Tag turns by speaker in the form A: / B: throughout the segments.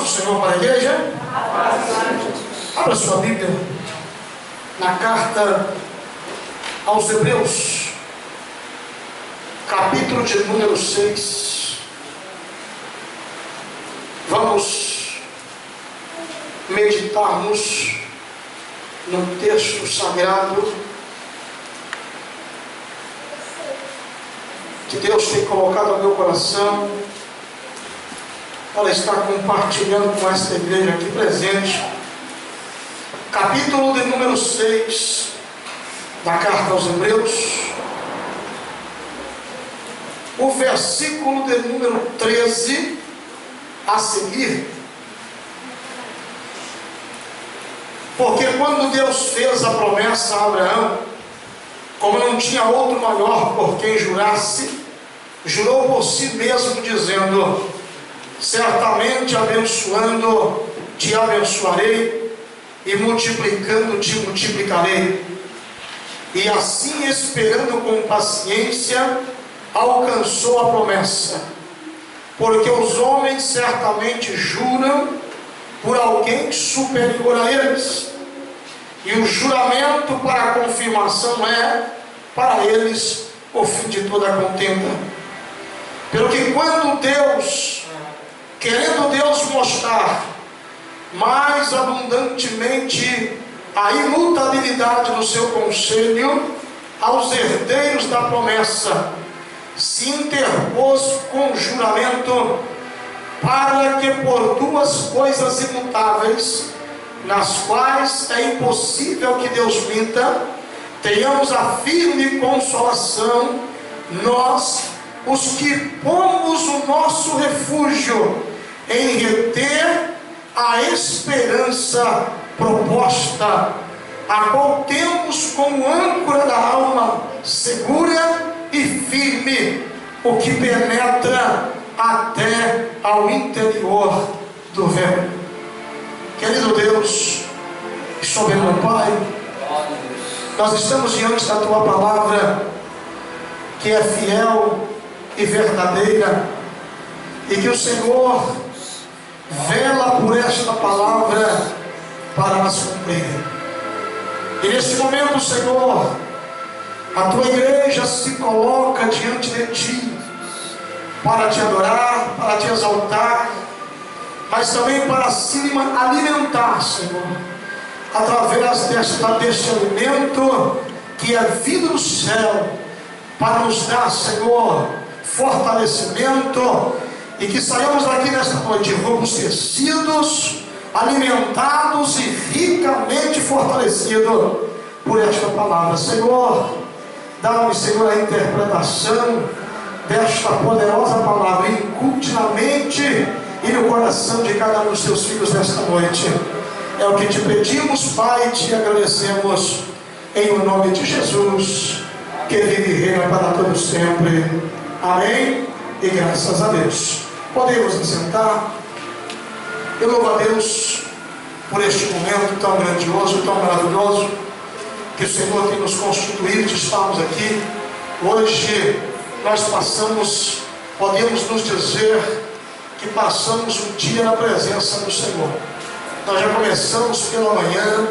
A: do Senhor para a igreja? Abra sua Bíblia na carta aos Hebreus, capítulo de número 6. Vamos meditarmos no texto sagrado que Deus tem colocado no meu coração para estar compartilhando com esta igreja aqui presente. Capítulo de número 6 da carta aos Hebreus, o versículo de número 13 a seguir. Porque quando Deus fez a promessa a Abraão, como não tinha outro maior por quem jurasse, jurou por si mesmo, dizendo: certamente abençoando te abençoarei, e multiplicando te multiplicarei. E assim, esperando com paciência, alcançou a promessa. Porque os homens certamente juram por alguém superior a eles, e o juramento para a confirmação é para eles o fim de toda a contenda. Pelo que quando Deus, querendo Deus mostrar mais abundantemente a imutabilidade do seu conselho aos herdeiros da promessa, se interpôs com juramento, para que por duas coisas imutáveis, nas quais é impossível que Deus minta, tenhamos a firme consolação, nós, os que pomos o nosso refúgio em reter a esperança proposta, a qual temos como âncora da alma segura e firme, o que penetra até ao interior do véu. Querido Deus e soberano Pai, nós estamos diante da Tua palavra, que é fiel e verdadeira, e que o Senhor vela por esta palavra para nas cumprir. E neste momento, Senhor, a Tua igreja se coloca diante de Ti para Te adorar, para Te exaltar, mas também para se alimentar, Senhor, através deste alimento que é vida do céu, para nos dar, Senhor, fortalecimento, e que saiamos daqui nesta noite robustecidos, alimentados e ricamente fortalecidos por esta palavra. Senhor, dá-me, Senhor, a interpretação desta poderosa palavra, incute na mente e no coração de cada um dos Teus filhos nesta noite. É o que Te pedimos, Pai, e Te agradecemos em o nome de Jesus, que vive e reina para todos sempre. Amém e graças a Deus. Podemos nos sentar. Eu louvo a Deus por este momento tão grandioso, tão maravilhoso, que o Senhor tem nos constituído de estarmos aqui. Hoje nós podemos nos dizer que passamos um dia na presença do Senhor. Nós já começamos pela manhã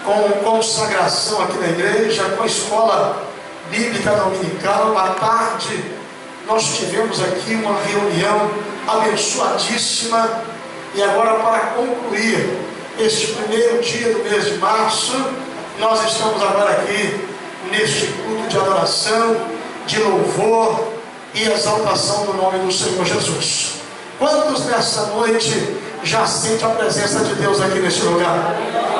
A: com consagração aqui na igreja, com a escola bíblica dominical. À tarde nós tivemos aqui uma reunião abençoadíssima, e agora, para concluir este primeiro dia do mês de março, nós estamos agora aqui neste culto de adoração, de louvor e exaltação do nome do Senhor Jesus. Quantos nessa noite já sentem a presença de Deus aqui neste lugar?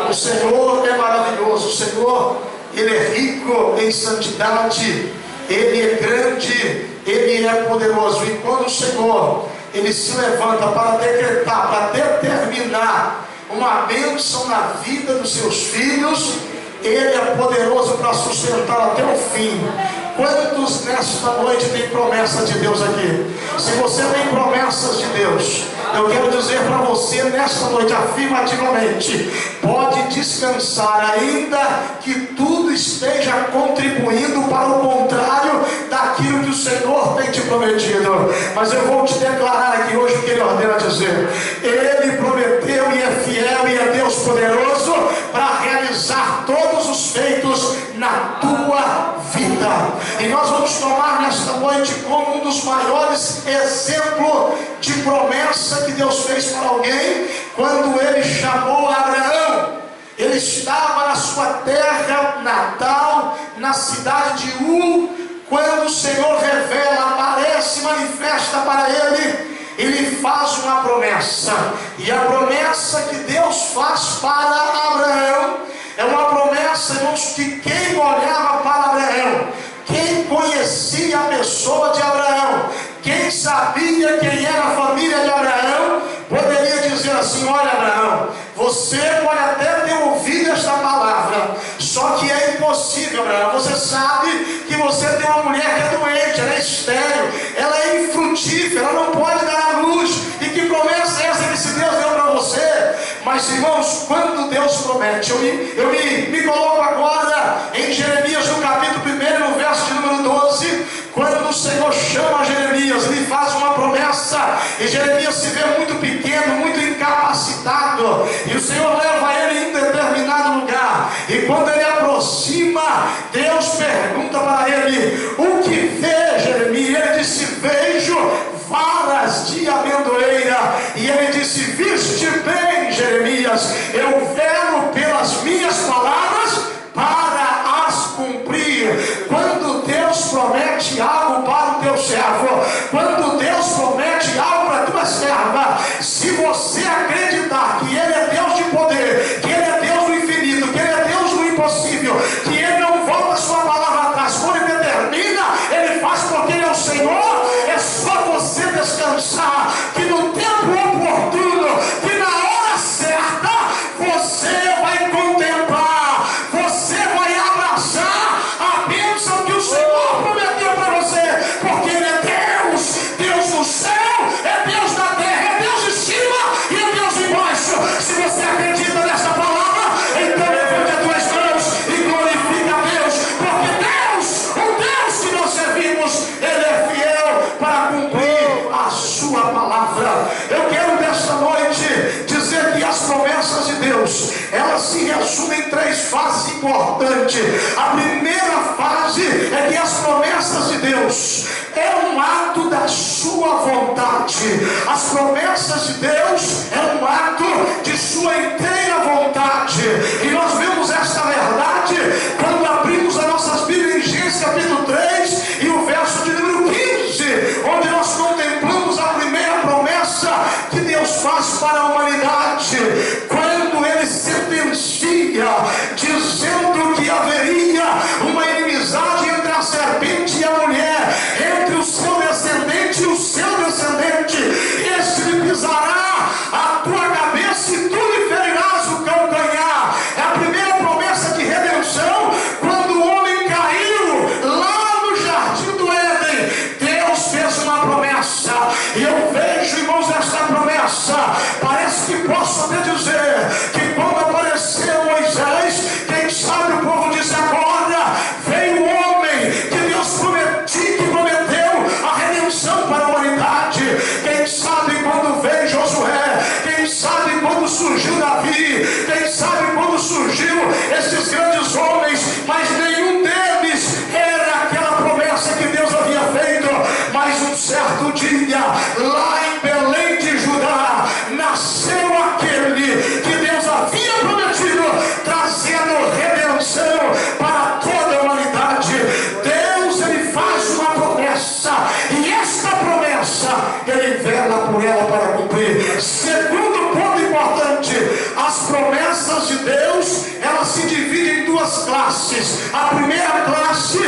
A: O Senhor é maravilhoso, o Senhor, Ele é rico em santidade, Ele é grande, Ele é poderoso. E quando o Senhor, Ele se levanta para decretar, para determinar uma bênção na vida dos seus filhos, Ele é poderoso para sustentar até o fim. Quantos nesta noite tem promessa de Deus aqui? Se você tem promessas de Deus, eu quero dizer para você nesta noite afirmativamente: pode descansar, ainda que tudo esteja contribuindo para o contrário daquilo que o Senhor tem te prometido. Mas eu vou te declarar aqui hoje o que Ele ordena dizer. Ele na tua vida. E nós vamos tomar nesta noite como um dos maiores exemplos de promessa que Deus fez para alguém, quando Ele chamou Abraão. Ele estava na sua terra natal, na cidade de Ur, quando o Senhor revela, aparece, manifesta para ele, ele faz uma promessa. E a promessa que Deus faz para Abraão é uma promessa, irmãos, que quem olhava para Abraão, quem conhecia a pessoa de Abraão, quem sabia quem era a família de Abraão, poderia dizer assim: olha, Abraão, você pode até ter ouvido esta palavra, só que é impossível, Abraão. Você sabe que você tem uma mulher que é doente, ela é estéril, ela é infrutífera, ela não pode dar à luz. E que promessa é essa que esse Deus deu para você? Mas, irmãos, quando Deus promete, eu me coloco agora em Jeremias, no capítulo 1, no verso de número 12, quando o Senhor chama Jeremias, ele faz uma promessa, e Jeremias se vê muito pequeno, muito incapacitado, e o Senhor leva ele em um determinado lugar, e quando ele aproxima, Deus pergunta para ele: o que vê, Jeremias? Ele disse: vejo varas de amendoeira. E ele disse: viste bem, Jeremias, eu velo pelas minhas palavras para as cumprir. Quando Deus promete algo para o teu servo, quando Deus promete algo para a tua serva, se você acreditar que Ele é Deus de poder, que Ele é Deus do infinito, que Ele é Deus do impossível, que Ele não volta a sua palavra atrás, quando Ele determina, Ele faz porque Ele é o Senhor. É só você descansar, que no tempo oportuno, que na hora certa, você vai contemplar, você vai abraçar a bênção que o Senhor prometeu para você, porque Ele é Deus, Deus no céu, é Deus na terra, é Deus em cima e é Deus embaixo. Se você acredita nessa palavra, então levante as tuas mãos e glorifica a Deus, porque Deus, o Deus que nós servimos, Ele é fiel para cumprir a sua palavra. Eu quero nesta noite dizer que as promessas de Deus, elas se resumem em 3 fases importantes. A primeira fase é que as promessas de Deus é um ato da sua vontade. As promessas de Deus é um ato de sua inteira vontade. E nós vemos esta verdade quando abrimos as nossas Bíblias em Gênesis capítulo 3 e o verso de número 15, onde nós contemplamos a primeira promessa que Deus faz para a humanidade, quando Ele sentencia, dizendo que haveria uma inimizade entre a serpente e a mulher, entre o seu descendente e o seu descendente. Este lhe pisará a tua cabeça e tu lhe ferirás o calcanhar. É a primeira promessa de redenção. Quando o homem caiu lá no jardim do Éden, Deus fez uma promessa, e eu vejo, irmãos, esta promessa, parece que posso até dizer que quando apareceu Moisés, quem sabe o povo disse: agora veio o homem que Deus prometeu a redenção para a humanidade. Quem sabe quando veio Josué, quem sabe quando surgiu Davi, quem sabe quando surgiu esses grandes homens, mas nenhum deles era aquela promessa que Deus havia feito. Mas um certo dia, lá em Belém de Judá, nasceu aquele que Deus havia prometido, trazendo redenção para toda a humanidade. Deus, Ele faz uma promessa, e esta promessa Ele vela por ela para cumprir. Segundo ponto importante, as promessas de Deus, elas se dividem em 2 classes. A primeira classe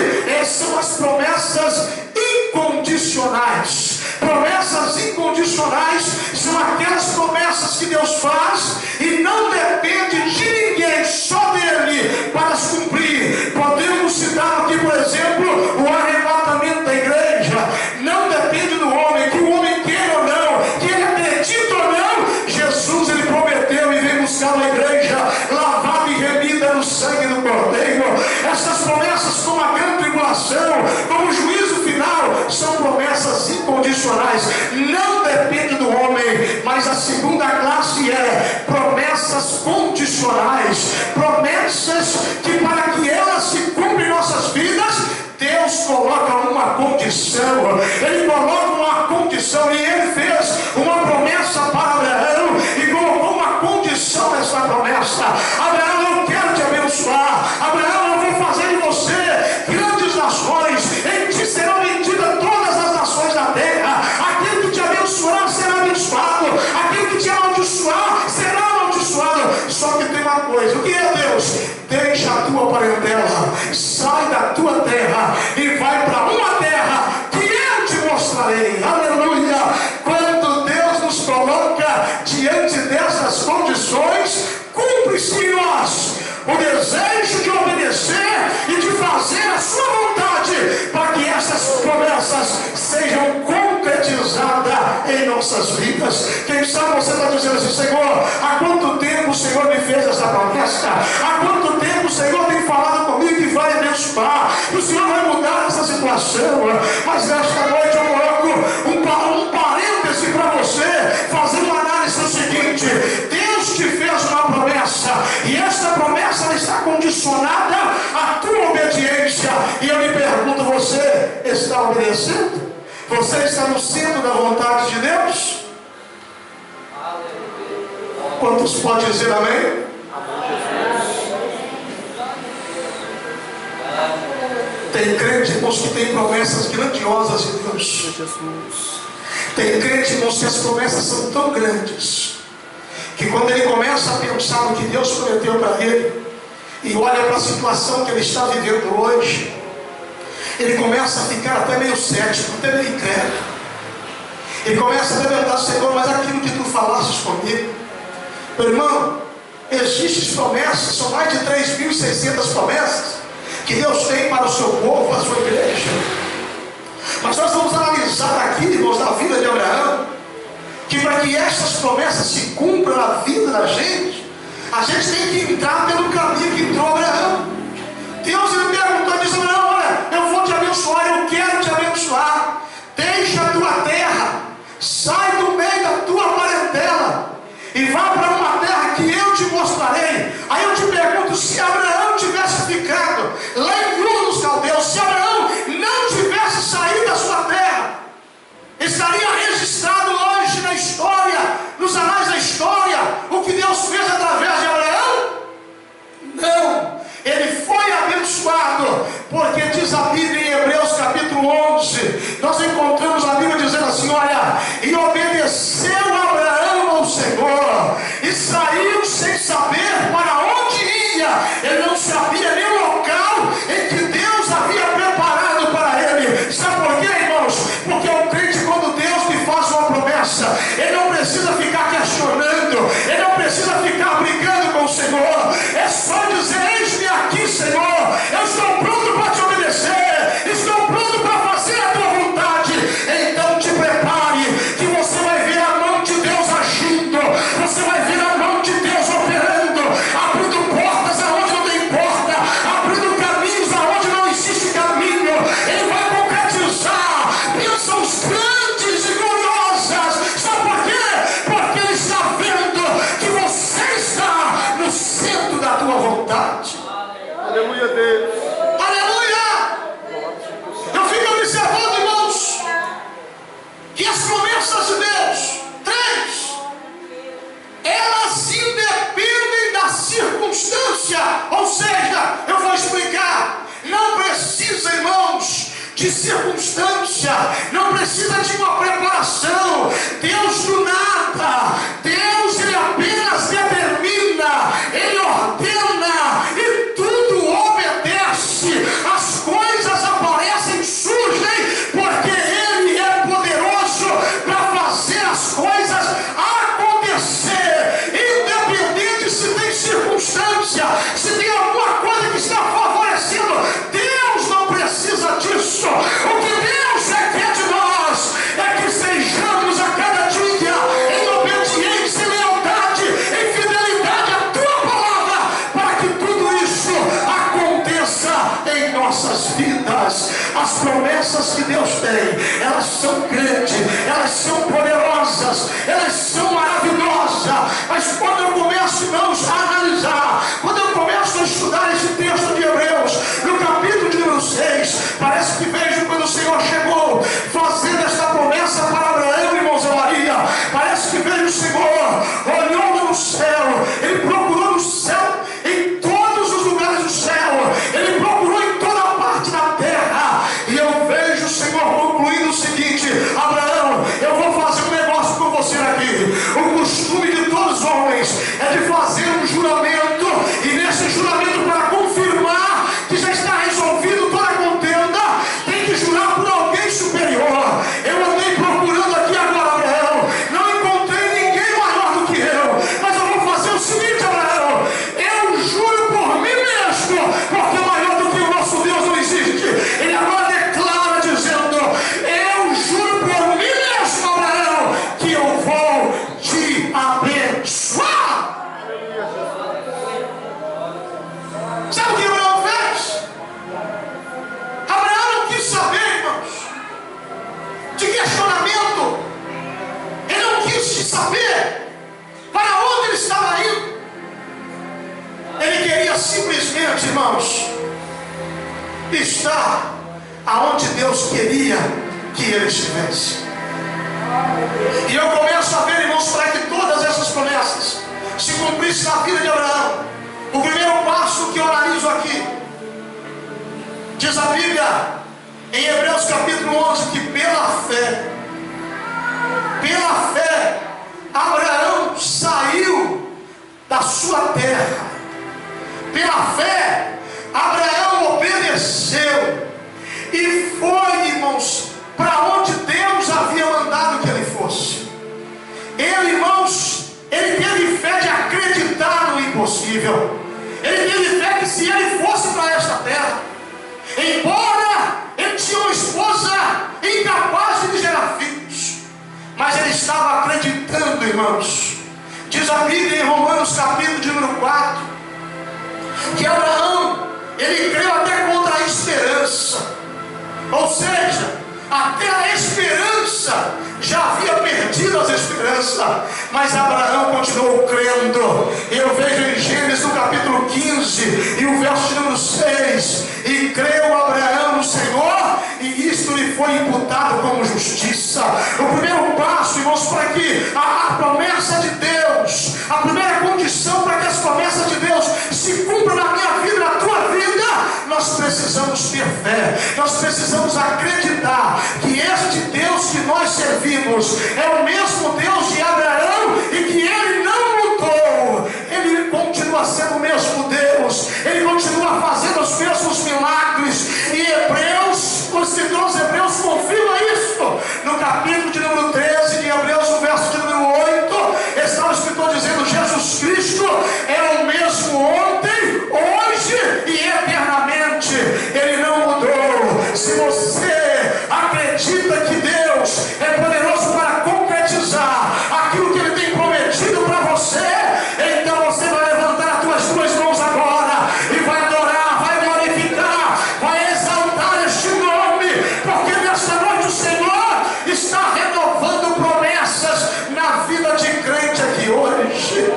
A: são as promessas incondicionais. Promessas incondicionais são aquelas promessas que Deus faz e não depende de ninguém, só dele, para as cumprir. Podemos citar aqui, por exemplo, o arrebatamento da igreja. Não depende do homem, que o homem queira ou não, que ele acredite ou não. Jesus, Ele prometeu e veio buscar a igreja lavada e remida no sangue do Cordeiro. Essas promessas, como a grande tribulação, como o juízo final, são promessas incondicionais. Não depende do homem. Mas a segunda classe é promessas condicionais. Promessas que, para que elas se cumpram, condição, ele coloca uma condição, e ele fez uma promessa para Abraão, e colocou uma condição nessa promessa: Abraão, eu quero te abençoar, Abraão, eu vou fazer de você grandes nações, em ti serão benditas todas as nações da terra, aquele que te abençoar será abençoado, aquele que te amaldiçoar será amaldiçoado. Só que tem uma coisa: o que é, Deus? Deixa a tua parentela, sai da tua terra e vai para uma terra que eu te mostrarei. Aleluia! Quando Deus nos coloca diante dessas condições, cumpre-se em nós o desejo de obedecer e de fazer a sua vontade, para que essas promessas sejam concretizadas em nossas vidas. Quem sabe você está dizendo assim: Senhor, há quanto tempo o Senhor me fez essa promessa? Há quanto tempo o Senhor tem falado comigo que vai abençoar, o Senhor vai mudar essa situação? Mas nesta noite eu coloco um parêntese para você fazer uma análise do seguinte: Deus te fez uma promessa, e esta promessa ela está condicionada à tua obediência. E eu me pergunto: você está obedecendo? Você está no centro da vontade de Deus? Quantos podem dizer amém? Tem crente, irmãos, que tem promessas grandiosas de Deus. Tem crente, irmãos, que as promessas são tão grandes que quando ele começa a pensar no que Deus prometeu para ele e olha para a situação que ele está vivendo hoje, ele começa a ficar até meio cético, até meio incrédulo. Ele começa a perguntar: Senhor, mas aquilo que tu falasses comigo? Meu irmão, existem promessas, são mais de 3.600 promessas que Deus tem para o seu povo, para a sua igreja. Mas nós vamos analisar aqui, irmãos, na vida de Abraão, que para que estas promessas se cumpram na vida da gente, a gente tem que entrar pelo caminho que entrou Abraão. Deus ele perguntou, disse: Abraão, olha, eu vou te abençoar, eu quero te abençoar. Deixa a tua terra, sai do meio da tua parentela e vá para uma terra que eu te mostrarei. Aí eu te pergunto: se Abraão tivesse ficado lá em Ur dos Caldeus, se Abraão não tivesse saído da sua terra, estaria registrado hoje na história, nos anais da história, o que Deus fez através de Abraão? Não. Ele foi abençoado, porque diz a Bíblia em Hebreus capítulo 11, nós encontramos a Bíblia dizendo assim: olha, e obedeceu Abraão ao Senhor, e saiu sem saber para onde ia. Ele não sabia nem o local em que Deus havia preparado para ele. Sabe por quê, irmãos? Porque o crente, quando Deus lhe faz uma promessa, ele não precisa ficar questionando, ele não precisa ficar brigando com o Senhor. É só dizer: eis-me aqui, Senhor, eu estou pronto para te obedecer, estou pronto para fazer a tua vontade. Então te prepare, que você vai ver a mão de Deus agindo, você vai ver a mão de Deus operando, abrindo portas aonde não tem porta, abrindo caminhos aonde não existe caminho. Ele vai concretizar bênçãos grandes e gloriosas. Sabe por quê? Porque ele está vendo que você está no centro da tua vontade.
B: Aleluia, Deus.
A: Aleluia! Eu fico observando, irmãos, que as promessas de Deus, três, elas independem da circunstância. Ou seja, eu vou explicar: não precisa, irmãos, de circunstância, não precisa de uma preparação. Deus do nada, Deus ele apenas determina, ele ordena e tudo obedece. As coisas aparecem, surgem, porque ele é poderoso para fazer as coisas acontecer, independente se tem circunstância, se tem alguma coisa que está favorecendo. Deus não precisa disso. O que Deus quer de nós é que sejamos a cada dia em obediência, em lealdade, em fidelidade à tua palavra, para que tudo isso aconteça em nossas vidas. As promessas que Deus tem, elas são grandes, elas são poderosas, elas são maravilhosas. Mas quando eu começo, irmãos, a analisar, quando eu começo a estudar esse texto de Hebreus, no capítulo de número 6, parece que vejo quando o Senhor chegou irmãos, está aonde Deus queria que ele estivesse. E eu começo a ver, irmãos, para que todas essas promessas se cumprissem na vida de Abraão. O primeiro passo que eu analiso aqui, diz a Bíblia em Hebreus capítulo 11, que pela fé, Abraão saiu da sua terra. Pela fé, Abraão obedeceu e foi, irmãos, para onde Deus havia mandado que ele fosse. Ele, irmãos, ele teve fé de acreditar no impossível. Ele teve fé que se ele fosse para esta terra, embora ele tinha uma esposa incapaz de gerar filhos, mas ele estava acreditando, irmãos. Diz a Bíblia em Romanos capítulo de número 4, que Abraão, ele creu até contra a esperança. Ou seja, até a esperança já havia perdido as esperanças, mas Abraão continuou crendo. Eu vejo em Gênesis no capítulo 15 e o verso de número 6: e creu Abraão no Senhor, e isto lhe foi imputado como justiça. O primeiro passo, irmãos, para que a promessa de Deus, a primeira condição para que as promessas de Deus se cumpram na minha vida, na tua vida, nós precisamos ter fé. Nós precisamos acreditar que este Deus que nós servimos é o mesmo Deus de Abraão e que ele não mudou. Ele continua sendo o mesmo Deus, ele continua fazendo os mesmos milagres. E Hebreus, o escritor aos Hebreus confirma isso no capítulo de número 13 de Hebreus, no verso de número 8. Está o escritor dizendo: Jesus Cristo é o mesmo ontem, hoje e eternamente. Ele não mudou. Se você acredita que Deus é poderoso para concretizar aquilo que ele tem prometido para você, então você vai levantar as tuas duas mãos agora e vai adorar, vai glorificar, vai exaltar este nome, porque nesta noite o Senhor está renovando promessas na vida de crente aqui hoje.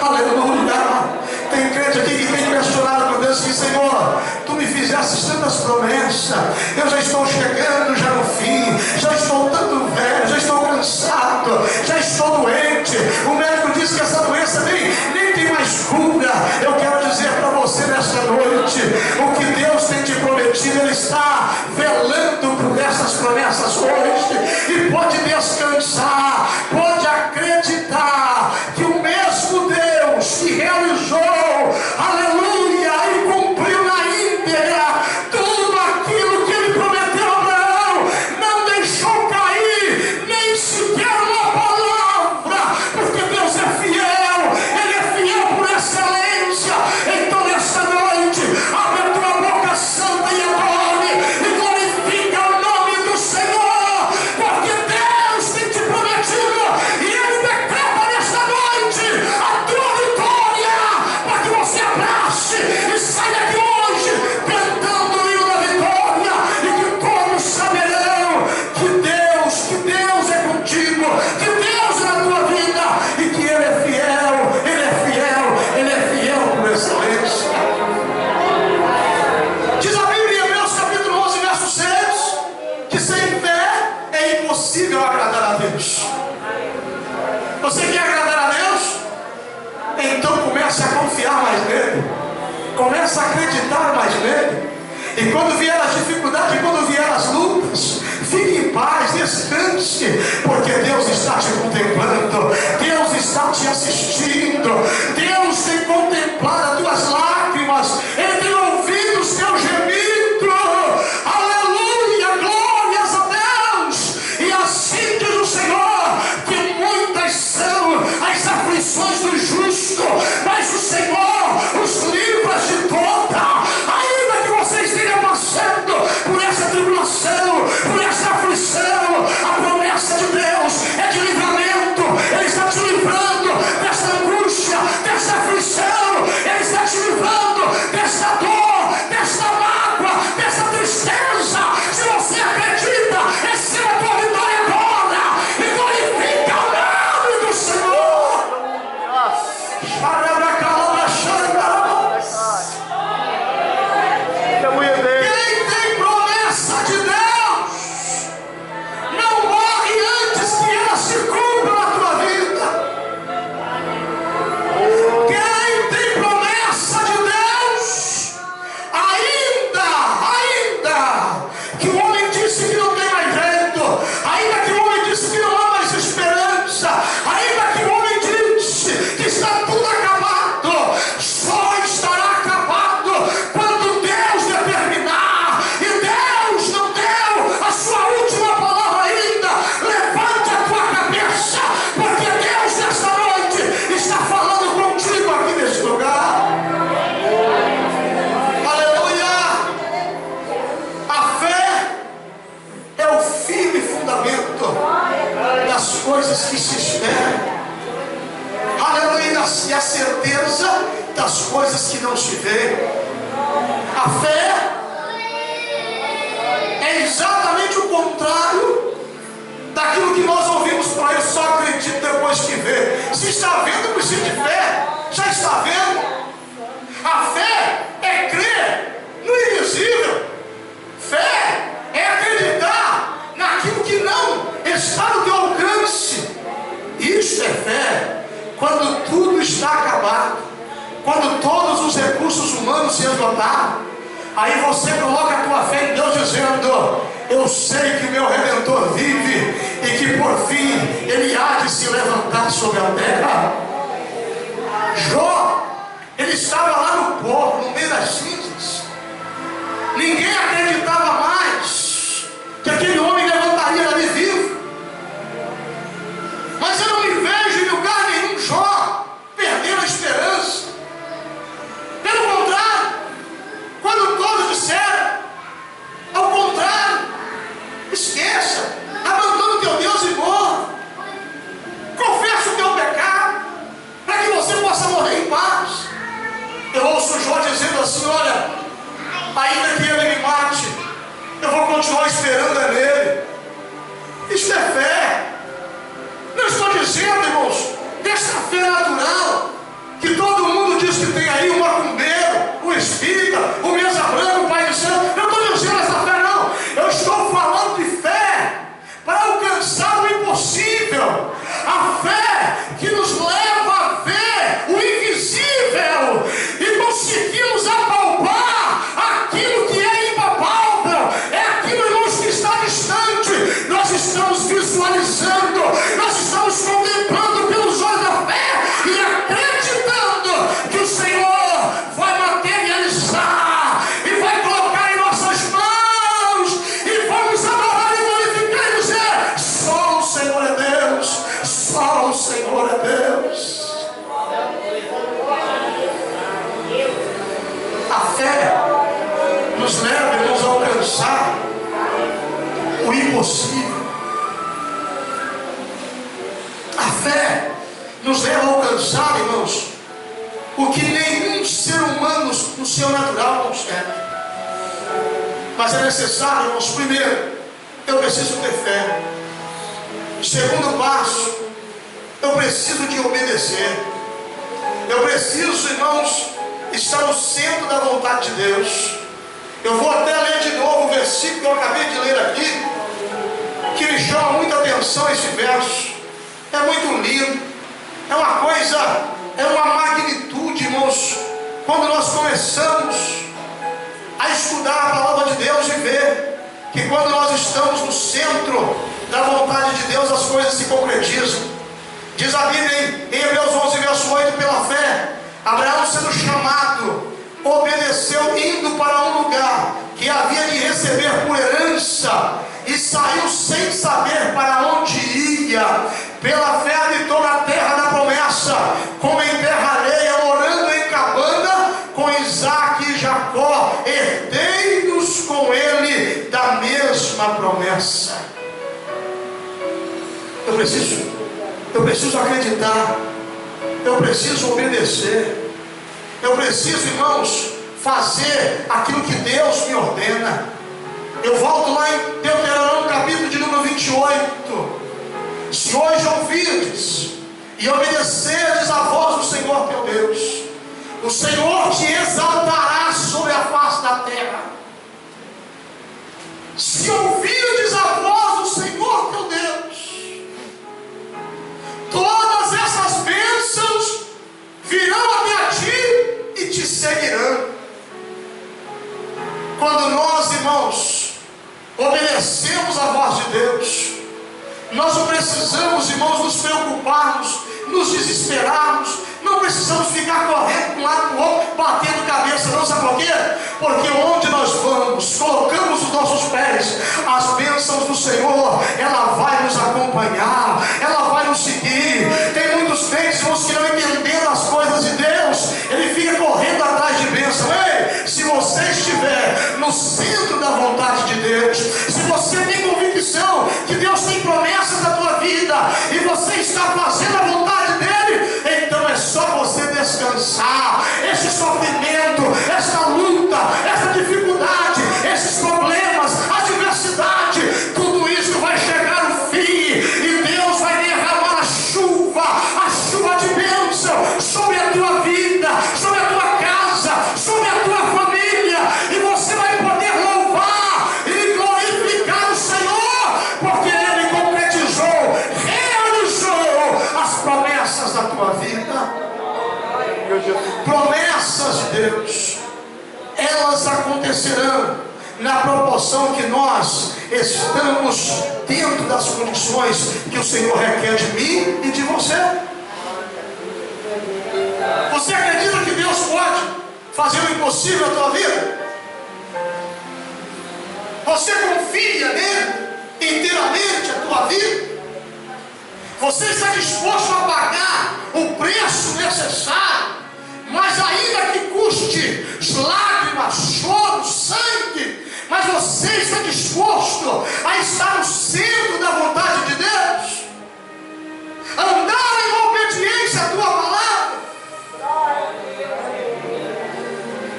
A: Aleluia! Tem crente aqui que tem questionado com Deus, assim: Senhor, tu me fizeste tantas promessas, eu já estou chegando já no fim, já estou tanto velho, já estou cansado, já estou doente, o médico disse que essa doença nem tem mais cura. Eu quero dizer para você nesta noite, o que Deus tem te prometido, ele está velando por essas promessas hoje, e pode descansar, pode acreditar que o mesmo Deus que realizou, aleluia, e cumpriu na íntegra tudo aquilo que ele prometeu a Abraão, não deixou cair nem sequer uma palavra, porque Deus é fiel, ele é fiel por excelência. Então nesta noite, abre a tua boca santa e adore e glorifica o nome do Senhor, porque Deus tem te prometido, e ele decreta nesta noite a tua vitória, para que você abrace e saia daqui hoje cantando o hino da vitória, e que todos saberão que Deus é contigo, que Deus é na tua vida, e que ele é fiel, ele é fiel, ele é fiel por excelência. Diz a Bíblia em Hebreus capítulo 11, verso 6, que sem fé é impossível agradar a Deus. Você quer agradar a Deus? Então comece a confiar mais nele, comece a acreditar mais nele, e quando vier as dificuldades, quando vier as lutas, fique em paz, descanse, porque Deus está te contemplando, Deus está te assistindo, Deus tem contemplado as tuas lágrimas, ele tem ouvido os teus gemidos. Aleluia, glórias a Deus. E assim diz o Senhor, que muitas são as aflições do justo, mas o Senhor os livra de toda. Ainda que você esteja passando por essa tribulação, por essa aflição, a promessa de Deus é de livramento. Ele está te livrando certeza das coisas que não se vê. A fé é exatamente o contrário daquilo que nós ouvimos por aí. Eu só acredito depois que vê. Se está vendo, precisa de fé. Já está vendo? A fé é crer no invisível. Fé é acreditar naquilo que não está no teu alcance. Isso é fé. Quando tudo está acabado, quando todos os recursos humanos se esgotaram, aí você coloca a tua fé em Deus, dizendo: eu sei que o meu Redentor vive e que por fim ele há de se levantar sobre a terra. Jó, ele estava lá no pó, no meio das cinzas. Ninguém acreditava mais que aquele homem levantaria dali vivo. Mas eu não me vejo em lugar nenhum Jó perdendo a esperança. Pelo contrário, quando todos disseram ao contrário, esqueça, abandona o teu Deus e morra, confessa o teu pecado, para que você possa morrer em paz. Eu ouço Jó dizendo assim: olha, ainda que ele me mate, eu vou continuar esperando nele. Isso é fé. Não estou dizendo, irmãos, dessa fé natural que todo mundo diz que tem aí, o macumbeiro, o espírita, o mesa branca, o pai do céu. Eu estou dizendo essa fé, não. Eu estou falando de fé para alcançar o impossível. A fé que nos leva a ver o invisível e conseguimos apalpar aquilo que é impalpável. É aquilo, irmãos, que está distante. Nós estamos visualizando, nós estamos contemplando pelos olhos da fé e acreditando que o Senhor vai materializar e vai colocar em nossas mãos e vamos adorar e glorificar e dizer: só o Senhor é Deus, só o Senhor é Deus. A fé nos leva, irmãos, a alcançar o impossível. A fé nos leva a alcançar, irmãos, o que nenhum ser humano no seu natural consegue. Mas é necessário, irmãos, primeiro, eu preciso ter fé. Segundo passo, eu preciso de obedecer. Eu preciso, irmãos, estar no centro da vontade de Deus. Eu vou até ler de novo o versículo que eu acabei de ler aqui, que me chama muita atenção esse verso. É muito lindo, é uma coisa, é uma magnitude, irmãos, quando nós começamos a estudar a palavra de Deus e ver que quando nós estamos no centro da vontade de Deus, as coisas se concretizam. Diz a Bíblia em Hebreus 11, verso 8, pela fé, Abraão, sendo chamado, obedeceu, indo para um lugar que havia de receber por herança, e saiu sem saber para onde ia. Pela fé habitou na terra da promessa, como em terra alheia, morando em cabana com Isaque e Jacó, herdeiros com ele da mesma promessa. Eu preciso acreditar, eu preciso obedecer, eu preciso, irmãos, fazer aquilo que Deus me ordena. Eu volto lá em Deuteronômio, capítulo de número 28. Se hoje ouvirdes e obedecerdes a voz do Senhor teu Deus, o Senhor te exaltará sobre a face da terra. Se ouvirdes a voz do Senhor teu Deus, todas essas bênçãos virão até a ti e te seguirão. Quando nós, irmãos, obedecemos a voz de Deus, nós não precisamos, irmãos, nos preocuparmos, nos desesperarmos, não precisamos ficar correndo de um lado para o outro, batendo cabeça, não. Sabe por quê? Porque onde nós vamos, colocamos os nossos pés, as bênçãos do Senhor, ela vai nos acompanhar, ela vai nos seguir. Tem muitos crentes, irmãos, que não entendendo as coisas de Deus, ele fica correndo atrás de bênção. Ei, se você estiver no centro da vontade de Deus, se você tem convicção que Deus tem promessas na tua vida, e você está fazendo a vontade dele, então é só você tua vida. Promessas de Deus, elas acontecerão na proporção que nós estamos dentro das condições que o Senhor requer de mim e de você. Você acredita que Deus pode fazer o impossível na tua vida? Você confia nele inteiramente a tua vida? Você está disposto a pagar o preço necessário, mas ainda que custe lágrimas, choro, sangue, mas você está disposto a estar no centro da vontade de Deus? Andar em obediência à tua palavra?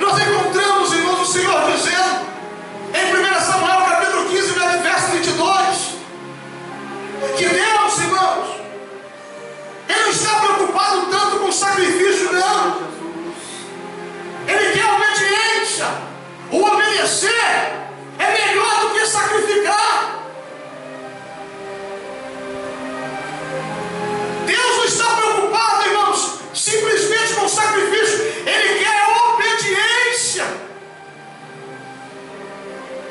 A: Nós encontramos, irmãos, o Senhor dizendo em 1 Samuel capítulo 15, verso 22, que Deus, irmãos, Ele não está preocupado tanto com o sacrifício, não. Ele quer obediência. O obedecer é melhor do que sacrificar. Deus não está preocupado, irmãos, simplesmente com o sacrifício. Ele quer obediência.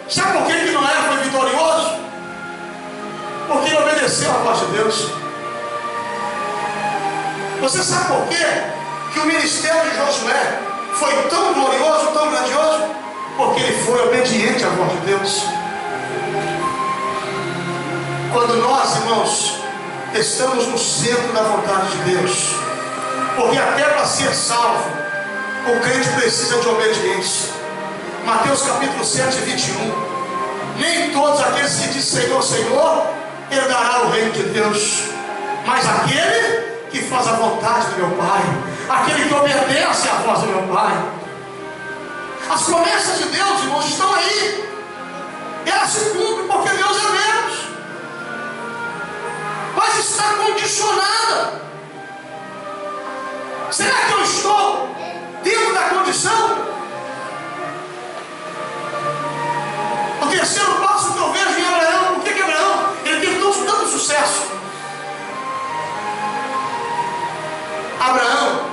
A: Sabe por que Noé foi vitorioso? Porque ele obedeceu à voz de Deus. Você sabe por quê que o ministério de Josué foi tão glorioso, tão grandioso? Porque ele foi obediente à voz de Deus. Quando nós, irmãos, estamos no centro da vontade de Deus, porque até para ser salvo, o crente precisa de obediência. Mateus capítulo 7, 21. Nem todos aqueles que dizem Senhor, Senhor, herdará o reino de Deus, mas aquele que faz a vontade do meu Pai, aquele que obedece à voz do meu Pai. As promessas de Deus, irmãos, estão aí. Elas se cumprem porque Deus é Deus, mas está condicionada. Será que eu estou dentro da condição? O terceiro passo que eu vejo em Abraão, o que é Abraão? Ele teve tanto sucesso. Abraão,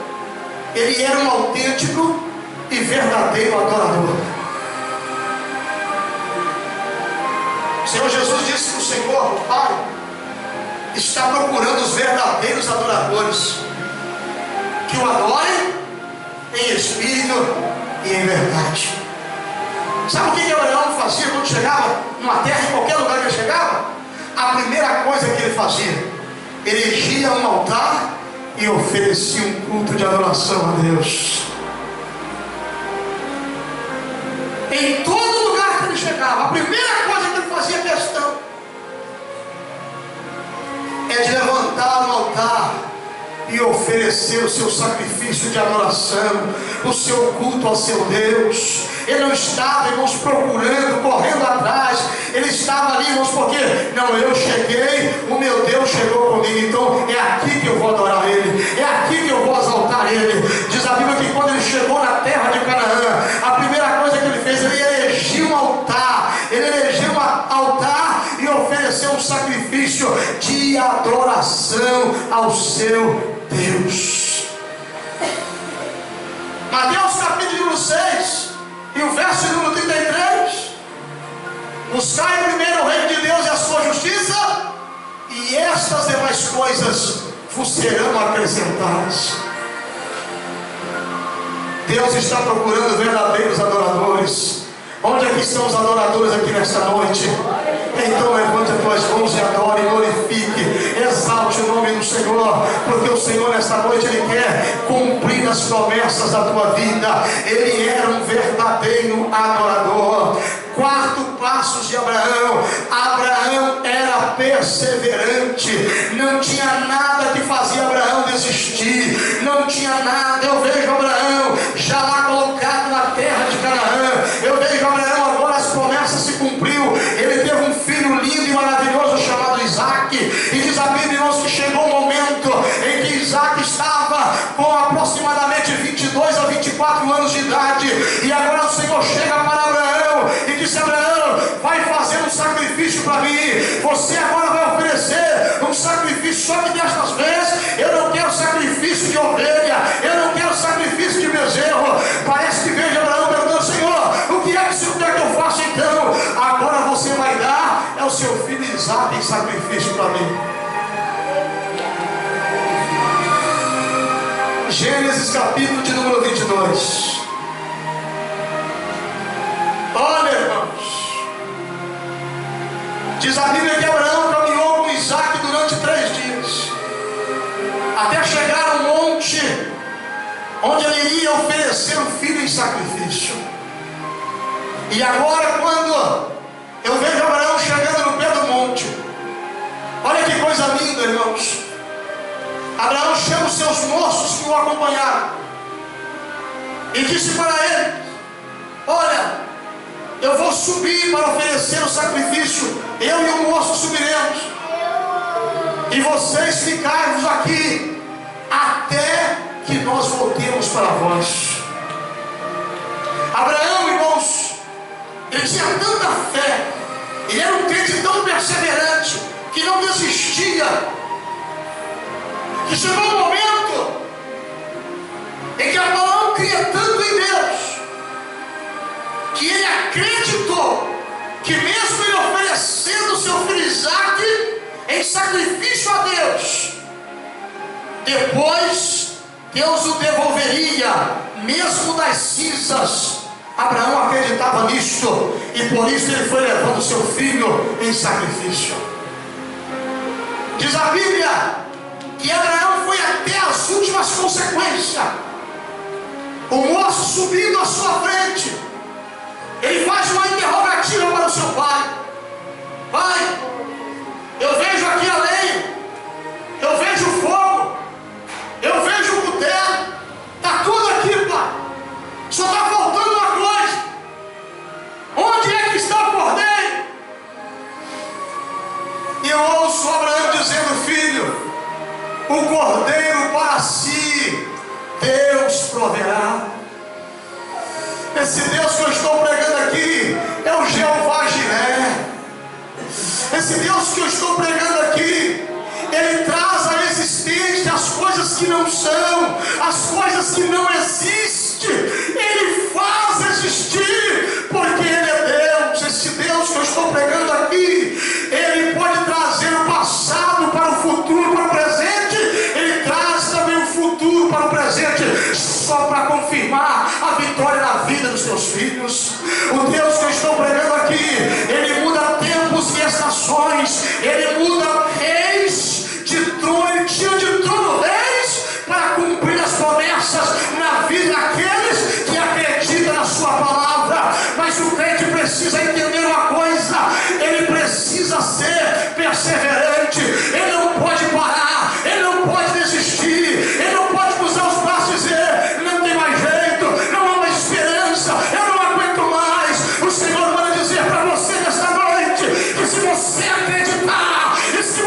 A: ele era um autêntico e verdadeiro adorador. O Senhor Jesus disse que o Senhor, o Pai, está procurando os verdadeiros adoradores, que o adorem em espírito e em verdade. Sabe o que Abraão fazia quando chegava numa terra, em qualquer lugar que ele chegava? A primeira coisa que ele fazia, ele erigia um altar e oferecia um culto de adoração a Deus. Em todo lugar que ele chegava, a primeira coisa que ele fazia questão é de levantar um altar e oferecer o seu sacrifício de adoração, o seu culto ao seu Deus. Ele não estava, irmãos, procurando, correndo atrás. Ele estava ali, irmãos, porque não, eu cheguei, o meu Deus chegou comigo, então é aqui que eu vou adorar Ele, é aqui que eu vou exaltar Ele. Diz a Bíblia que quando ele chegou na terra de Canaã, a primeira coisa que ele fez, ele erigiu um altar. Ele erigiu um altar e ofereceu um sacrifício de adoração ao seu Deus. Mateus capítulo 6 e o verso número 33: buscai primeiro o reino de Deus e a sua justiça, e estas demais coisas vos serão acrescentadas. Deus está procurando verdadeiros adoradores. Onde é que estão os adoradores aqui nesta noite? Então levante as tuas mãos e adore, glorifique, exalte o nome do Senhor, porque o Senhor nesta noite Ele quer cumprir as promessas da tua vida. Ele era um verdadeiro adorador. Quarto passo de Abraão: Abraão era perseverante. Não tinha nada que fazia Abraão desistir, não tinha nada. Eu vejo Abraão já lá colocado na terra de Canaã. Eu vejo Abraão agora, as promessas se cumpriu. Ele teve um filho lindo e maravilhoso chamado Isaac, e diz a Bíblia, irmãos, que chegou um momento em que Isaac estava com aproximadamente 22 a 24 anos de idade, e agora o Senhor chega para Abraão e disse: Abraão, vai fazer um sacrifício para mim. Você agora vai oferecer um sacrifício, só que destas vezes eu não quero sacrifício sacrifício para mim. Gênesis capítulo de número 22. Olha, irmãos, diz a Bíblia que Abraão caminhou com Isaac durante 3 dias, até chegar ao monte onde ele iria oferecer o filho em sacrifício. E agora, quando eu vejo Abraão chegando no pé do monte, olha que coisa linda, irmãos. Abraão chama os seus moços que o acompanharam e disse para ele: olha, eu vou subir para oferecer o sacrifício, eu e o moço subiremos, e vocês ficarem aqui até que nós voltemos para vós. Abraão, irmãos, ele tinha tanta fé, ele era um crente tão perseverante, que não desistia, que chegou um momento em que Abraão cria tanto em Deus, que ele acreditou que mesmo ele oferecendo seu filho Isaac em sacrifício a Deus, depois Deus o devolveria, mesmo das cinzas. Abraão acreditava nisso, e por isso ele foi levando seu filho em sacrifício. Diz a Bíblia que Abraão foi até as últimas consequências. O moço subindo à sua frente, ele faz uma interrogativa para o seu pai: pai, eu vejo aqui a lenha, eu vejo o fogo, eu vejo o cutelo, está tudo aqui, pai, só está faltando uma coisa. Onde é que está o cordeiro? E eu ouço Abraão dizendo: filho, o cordeiro para si Deus proverá. Esse Deus que eu estou pregando aqui é o Jeová Jiré. Esse Deus que eu estou pregando aqui, ele traz à existência as coisas que não são, as coisas que não existem, ele faz existir, porque ele é Deus. Esse Deus que eu estou pregando aqui, ele pode trazer o passado para o futuro, para o presente, ele traz também o futuro para o presente, só para confirmar a vitória na vida dos seus filhos. O Deus que eu estou pregando aqui, ele muda tempos e estações, ele muda reis de trono, ele tira de trono reis para cumprir as promessas na vida daqueles que acreditam na sua palavra. Mas o crente precisa entender uma coisa: ele precisa ser perseverante, ele não pode parar, ele não pode desistir, ele não pode cruzar os braços e dizer: não tem mais jeito, não há mais esperança, eu não aguento mais. O Senhor manda dizer para você nesta noite que se você acreditar, e se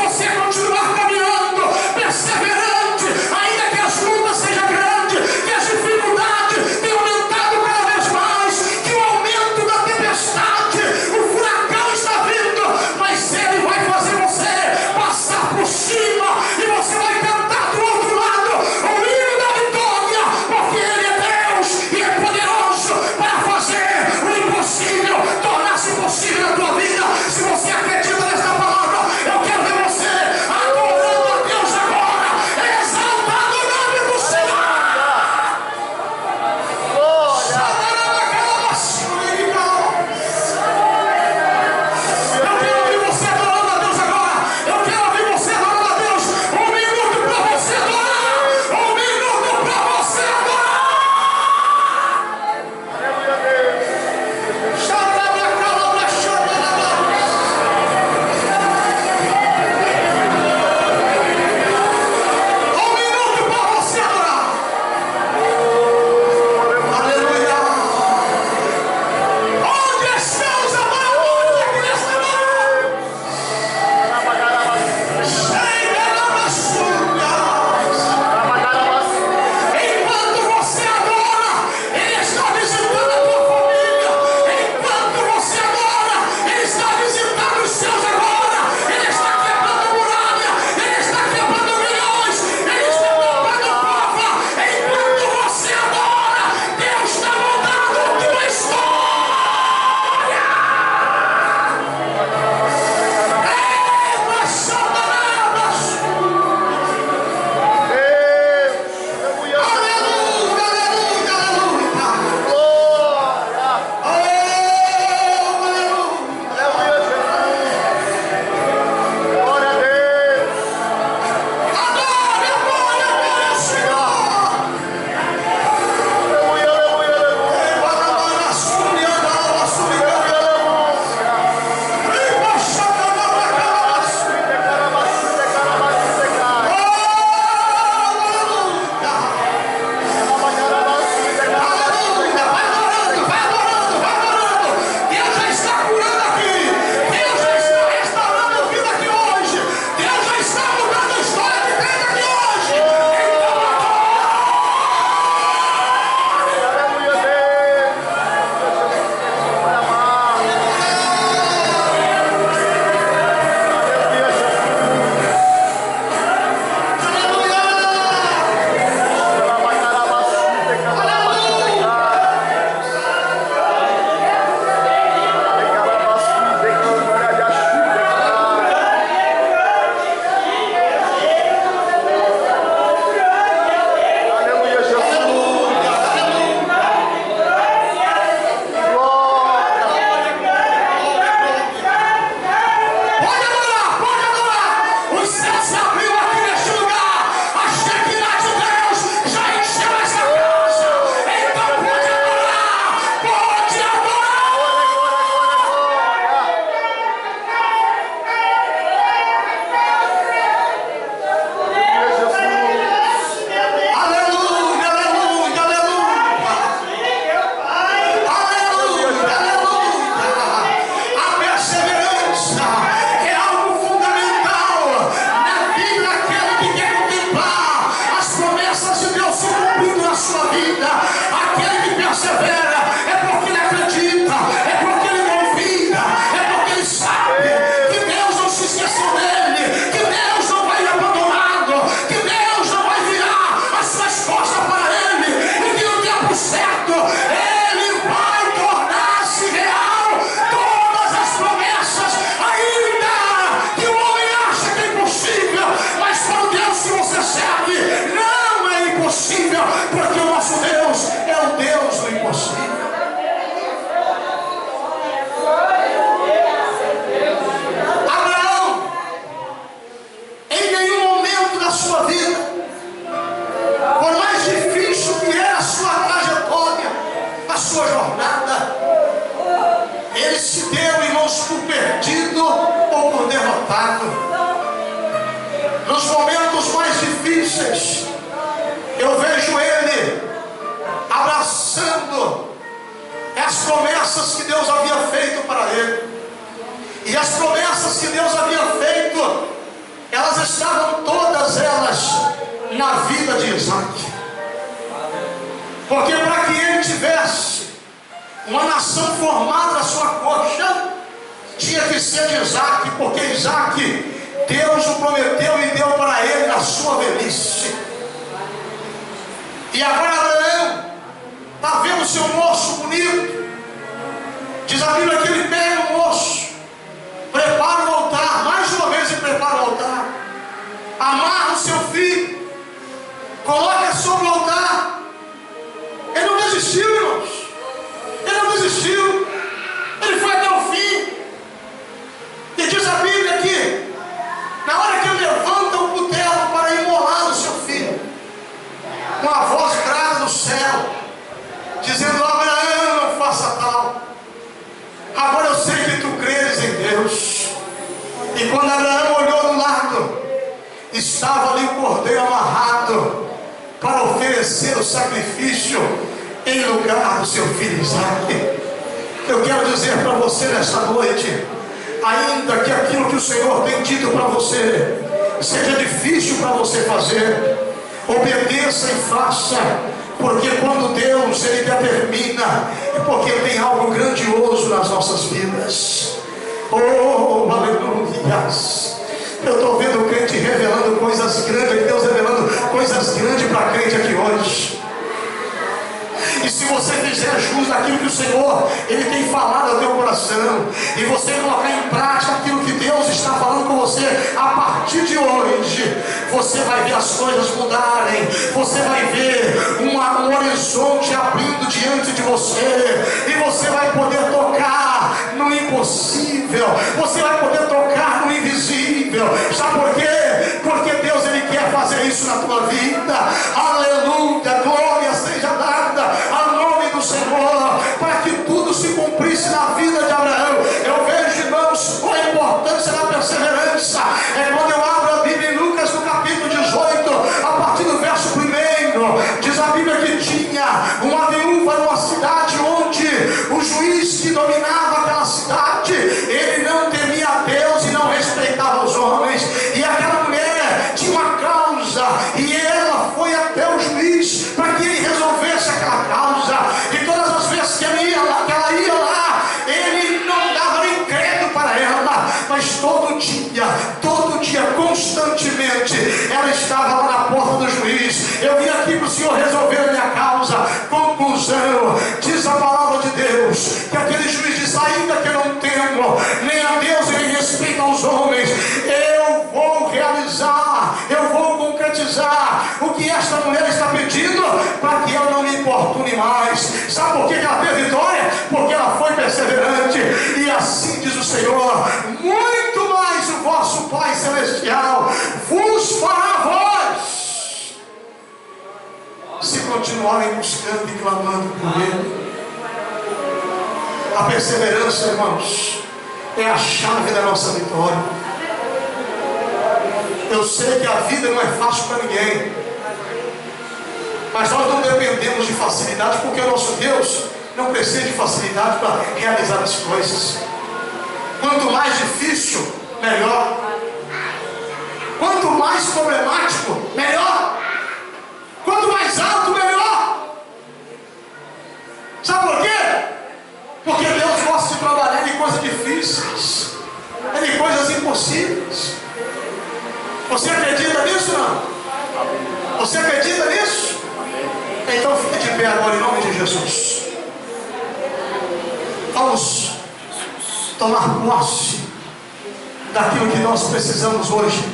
A: promessas que Deus havia feito para ele. E as promessas que Deus havia feito, elas estavam todas elas na vida de Isaac. Porque para que ele tivesse uma nação formada na sua coxa, tinha que ser de Isaac, porque Isaac, Deus o prometeu e deu para ele na sua velhice. E agora Abraão está vendo o seu moço bonito. Diz a Bíblia que ele pega o moço, prepara o altar, mais uma vez ele prepara o altar, amarra o seu filho, coloca sobre o altar. Ele não desistiu, irmãos. Ele não desistiu. Ele foi até o fim. E diz a Bíblia que na hora que ele levanta o cutelo para imolar o seu filho, uma voz grave do céu, dizendo: Abraão, não faça tal. Agora eu sei que tu creres em Deus. E quando Abraão olhou do lado, estava ali o cordeiro amarrado para oferecer o sacrifício em lugar do seu filho Isaac. Eu quero dizer para você nesta noite, ainda que aquilo que o Senhor tem dito para você seja difícil para você fazer, obedeça e faça, porque quando Deus Ele determina, é porque tem algo grandioso nas nossas vidas. Oh, aleluia! Eu estou vendo o crente revelando coisas grandes, Deus revelando coisas grandes para a crente aqui hoje. E se você fizer jus daquilo que o Senhor Ele tem falado ao teu coração, e você colocar em prática aquilo que Deus está falando com você a partir de hoje, você vai ver as coisas mudarem. Você vai ver um horizonte abrindo diante de você, e você vai poder tocar no impossível, você vai poder tocar no invisível. Sabe por quê? Porque Deus Ele quer fazer isso na tua vida. Aleluia, glória seja dada ao nome do Senhor, para que tudo se cumprisse na vida de Abraão. Eu vejo, irmãos, a importância da perseverança. É quando eu abro a Bíblia em Lucas no capítulo 18, a partir do verso 1, diz a Bíblia que tinha uma viúva numa cidade onde o juiz que dominava aquela cidade, ele não temia a Deus e não respeitava os homens. E aquela mulher tinha uma causa, e ela foi até o juiz para que ele resolvesse aquela causa. E todas as vezes que ela ia lá, ele não dava nem crédito para ela, mas todo dia, constantemente, ela estava lá na porta do juiz. Eu vim aqui para o Senhor resolver a minha causa. Conclusão, diz a palavra de Deus, que aquele juiz disse: ainda que eu não temo nem a Deus e nem respeito aos homens, eu vou realizar, eu vou concretizar o que esta mulher está pedindo, para que eu não me importune mais. Sabe por que ela teve vitória? Porque ela foi perseverante. E assim diz o Senhor: muito mais o vosso Pai Celestial vos fará vós, se continuarem buscando e clamando por Ele. A perseverança, irmãos, é a chave da nossa vitória. Eu sei que a vida não é fácil para ninguém, mas nós não dependemos de facilidade, porque o nosso Deus não precisa de facilidade para realizar as coisas. Quanto mais difícil, melhor. Quanto mais problemático, melhor. Quanto mais alto, melhor. Sabe por quê? Porque Deus gosta de trabalhar em coisas difíceis, em coisas impossíveis. Você acredita nisso, não? Você acredita nisso? Então fique de pé agora em nome de Jesus. Vamos tomar posse daquilo que nós precisamos hoje.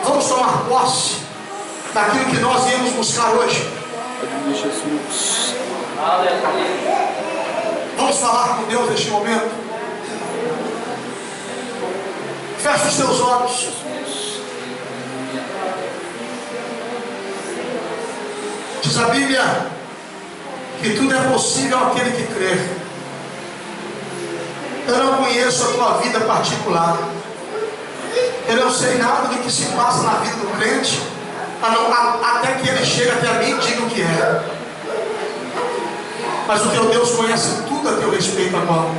A: Vamos tomar posse daquilo que nós viemos buscar hoje. Vamos falar com Deus neste momento. Feche os seus olhos. Diz a Bíblia que tudo é possível àquele que crê. Eu não conheço a tua vida particular. Eu não sei nada do que se passa na vida do crente, até que ele chegue até mim e diga o que é. Mas o teu Deus conhece tudo a teu respeito agora.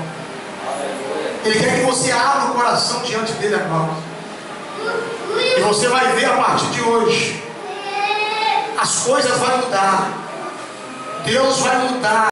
A: Ele quer que você abra o coração diante dele agora. E você vai ver a partir de hoje, as coisas vão mudar. Deus vai mudar.